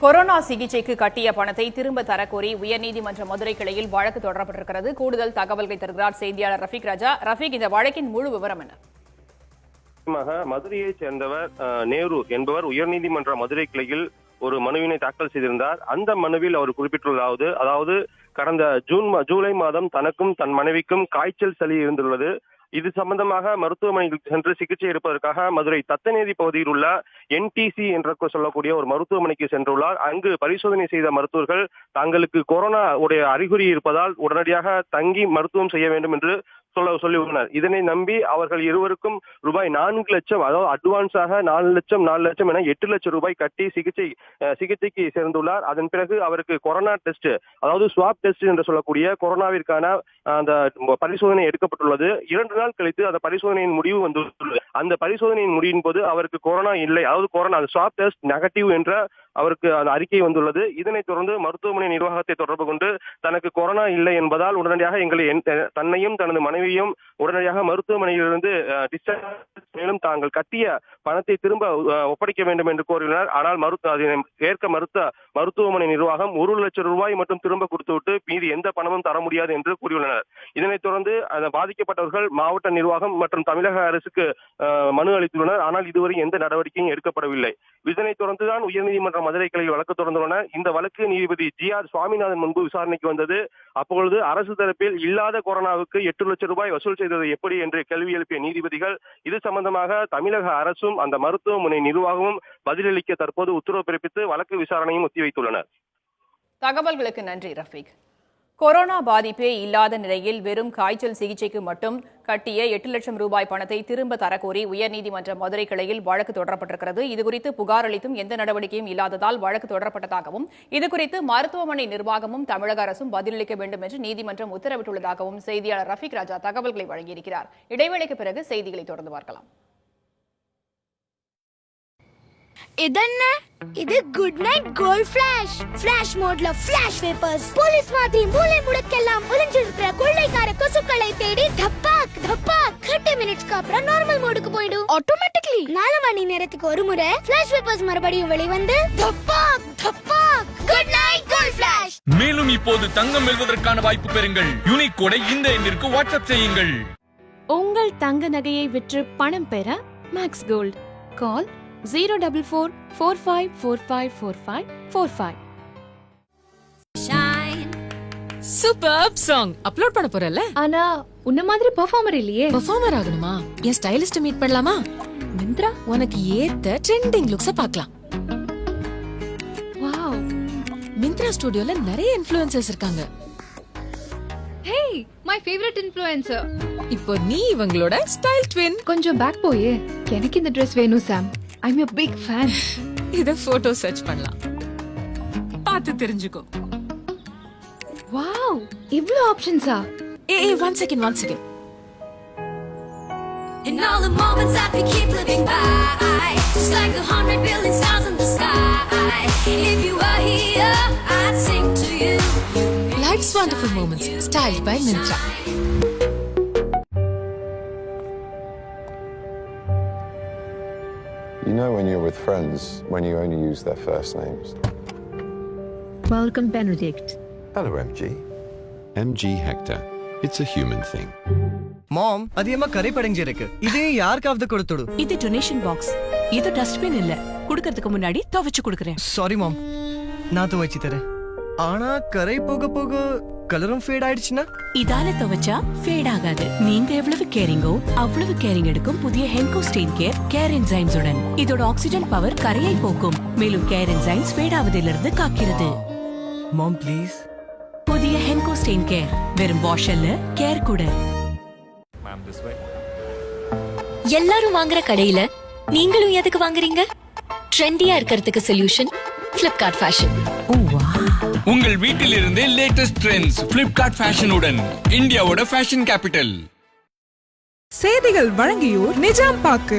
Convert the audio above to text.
Corona சிகிச்சைக்கு கட்டிய பணத்தை திரும்ப தரக்கோரி உயர்நீதிமன்ற மதுரை கிளையில் வழக்கு தொடரப்பட்டிருக்கிறது. கூடுதல் தகவல்களை தருகிறார் செய்தியாளர் ரஃபீக் ராஜா. ரஃபீக், இந்த வழக்கின் முழு விவரம் என்ன? மதுரையைச் சேர்ந்தவர் நேரு என்பவர் உயர்நீதிமன்ற மதுரை கிளையில் ஒரு மனுவினை தாக்கல் செய்திருந்தார். அந்த மனுவில் அவர் குறிப்பிட்டுள்ளதாவது கடந்த ஜூலை மாதம் தனக்கும் தன் மனைவிக்கும் காய்ச்சல் சளி இருந்துள்ளது. இது சம்பந்தமாக மருத்துவமனையில் சென்று சிகிச்சை எடுப்பதற்காக மதுரை தத்தநேரி பகுதியில் உள்ள NTC என்று சொல்லக்கூடிய ஒரு மருத்துவமனைக்கு சென்றுள்ளார். அங்கு பரிசோதனை செய்த மருத்துவர்கள் தங்களுக்கு கொரோனா உடைய அறிகுறி இருப்பதால் உடனடியாக தங்கி மருத்துவம் செய்ய வேண்டும் என்று சொல்லியுள்ளனர். இதனை நம்பி அவர்கள் இருவருக்கும் ரூபாய் 4 லட்சம், அதாவது அட்வான்ஸாக 4 லட்சம் என 8 லட்சம் ரூபாய் கட்டி சிகிச்சைக்கு சேர்ந்துள்ளார். அதன் பிறகு அவருக்கு கொரோனா டெஸ்ட், அதாவது ஸ்வாப் டெஸ்ட் என்று சொல்லக்கூடிய கொரோனாவிற்கான அந்த பரிசோதனை எடுக்கப்பட்டுள்ளது. 2 நாள் கழித்து அந்த பரிசோதனையின் முடிவு வந்துள்ளது. அந்த பரிசோதனையின் முடிவின் போது அவருக்கு கொரோனா இல்லை, அதாவது கொரோனா ஸ்வாப் டெஸ்ட் நெகட்டிவ் என்ற அவருக்கு அந்த அறிக்கை வந்துள்ளது. இதனைத் தொடர்ந்து மருத்துவமனை நிர்வாகத்தை தொடர்பு கொண்டு தனக்கு கொரோனா இல்லை என்பதால் உடனடியாக தன்னையும் தனது மனைவியும் உடனடியாக மருத்துவமனையிலிருந்து டிஸ்சார்ஜ், மேலும் தாங்கள் கட்டிய பணத்தை திரும்ப ஒப்படைக்க வேண்டும் என்று கோரினர். ஆனால் ஏற்க மறுத்த மருத்துவமனை நிர்வாகம் 1 லட்சம் ரூபாய் மட்டும் திரும்ப கொடுத்துவிட்டு மீது எந்த பணமும் தர முடியாது என்று கூறியுள்ளனர். இதனைத் தொடர்ந்து பாதிக்கப்பட்டவர்கள் மாவட்ட நிர்வாகம் மற்றும் தமிழக அரசுக்கு மனு அளித்துள்ளனர். ஆனால் இதுவரை எந்த நடவடிக்கையும் எடுக்கப்படவில்லை. இதனைத் தொடர்ந்துதான் உயர்நீதிமன்ற மதுரை கிளையில் வழக்கு தொடர்ந்துள்ளனர். இந்த வழக்கு நீதிபதி GR சுவாமிநாதன் முன்பு விசாரணைக்கு வந்தது. அப்பொழுது அரசு தரப்பில் இல்லாத கொரோனாவுக்கு 8 லட்சம் ரூபாய் வசூல் செய்தது எப்படி என்று கேள்வி எழுப்பிய நீதிபதிகள் இது சம்பந்தமாக தமிழக அரசும் அந்த மருத்துவமனை நிர்வாகமும் பதிலளிக்க தற்போது உத்தரவு பிறப்பித்து வழக்கு விசாரணையும் ஒத்திவைத்துள்ளனர். தகவல்களுக்கு நன்றி ரஃபீக். கொரோனா பாதிப்பே இல்லாத நிலையில் வெறும் காய்ச்சல் சிகிச்சைக்கு மட்டும் கட்டிய 8 லட்சம் ரூபாய் பணத்தை திரும்ப தரக்கோரி உயர்நீதிமன்ற மதுரை கிளையில் வழக்கு தொடரப்பட்டிருக்கிறது. இதுகுறித்து புகார் அளித்தும் எந்த நடவடிக்கையும் இல்லாததால் வழக்கு தொடரப்பட்டதாகவும், இதுகுறித்து மருத்துவமனை நிர்வாகமும் தமிழக அரசும் பதிலளிக்க வேண்டும் என்று நீதிமன்றம் உத்தரவிட்டுள்ளதாகவும் செய்தியாளர் ரஃபீக் ராஜா தகவல்களை வழங்கியிருக்கிறார். இடைவேளைக்கு பிறகு செய்திகளை தொடர்ந்து பார்க்கலாம். இது குட் நைட் கோல்ட் ஃபிளாஷ் மோட்ல ஃபிளாஷ் வேப்பர்ஸ் போலீஸ் மாதிரி மூளை முடக்கெல்லாம் ஒளிஞ்சிருக்கிற கொள்ளைக்கார கொசுக்களை தேடி தப்பாக் 30 மினிட்ஸ்க்கு அப்புறம் நார்மல் மோடுக்கு போய்டும். ஆட்டோமேட்டிக்கலி 4 மணி நேரத்துக்கு ஒரு முறை ஃபிளாஷ் வேப்பர்ஸ் மறுபடியும் வெளிவந்து தப்பாக் குட் நைட் கோல்ட் ஃபிளாஷ். மேலும் இப்போது தங்கம் வெல்வதற்கான வாய்ப்பு பெறுங்கள். யூனிக் கோடை இந்த எண்ணிற்கு வாட்ஸ்அப் செய்யுங்கள். உங்கள் தங்க நகையை விற்று பணம் பெற மேக்ஸ் கோல்ட். கால் 04445454545. சூப்பர் சாங் அப்லோட் பண்ண போறல. ஆனா உன்ன மாதிரி பெர்ஃபார்மர் இல்லையே. பெர்ஃபார்மர் ஆகணுமா? என் ஸ்டைலிஸ்ட் மீட் பண்ணலாமா? மிந்த்ரா உனக்கு ஏத்த ட்ரெண்டிங் லுக்ஸ் பார்க்கலாம். வாவ், மிந்த்ரா ஸ்டுடியோல நிறைய இன்ஃப்ளூயன்சர்ஸ் இருக்காங்க. ஹே, மை ஃபேவரட் இன்ஃப்ளூயன்சர். இப்போ நீ இவங்களோட ஸ்டைல் ட்வின். கொஞ்சம் பேக் போயே. எனக்கு இந்த Dress வேணும் சாம். I'm a big fan. இத போட்டோ சர்ச் பண்ணலாம். பார்த்து தெரிஞ்சுக்கோ. வாவ், இவ்ளோ ஆப்ஷன்ஸா? ஏய், one second. In all the moments that we keep living by, just like 100 billion stars in the sky. If you were here, I'd sing to you. Life's wonderful moments, styled by Myntra. You know when you're with friends, when you only use their first names. Welcome, Benedict. Hello, MG. MG Hector. It's a human thing. Mom, அதியமா கரை படிஞ்சிருக்கு. இது யாருக்காவது கொடுத்துடு. இது donation box. இது dustbin இல்ல. குடுக்கிறதுக்கு முன்னாடி துவைச்சு குடுக்குறேன். Sorry மாம், நான் துவைச்சு தரேன். ஆனா கரை போக போக கலரும் ஃபேட் ஆயிடுச்சுனா? இதால துவைச்சா ஃபேட் ஆகாது. நீங்க எவ்வளவு கேரிங்கோ அவ்வளவு கேரிங் எடுக்கும் புதிய ஹென்கோ ஸ்டெயின் கேர் என்சைம்ஸ் உடன். இதோட ஆக்சிஜன் பவர் கரையை போக்கும், மேலும் கேர் என்சைம்ஸ் ஃபேட் ஆவதிலிருந்து காக்கிறது. Mom please. புதிய ஹென்கோ ஸ்டெயின் கேர் வெறும் வாஷ் அல்ல, கேர் கூட. எல்லாரும் வாங்குற கடையில நீங்களும் எதுக்கு வாங்குறீங்க? ட்ரெண்டியா இருக்கிறதுக்கு சொல்யூஷன் Flipkart ஃபேஷன். உங்கள் வீட்டில் இருந்தே லேட்டஸ்ட் ட்ரெண்ட்ஸ் Flipkart ஃபேஷனுடன். இந்தியாவோட ஃபேஷன் கேபிட்டல். செய்திகள் வழங்கியோர் நிஜாம் பாக்கு.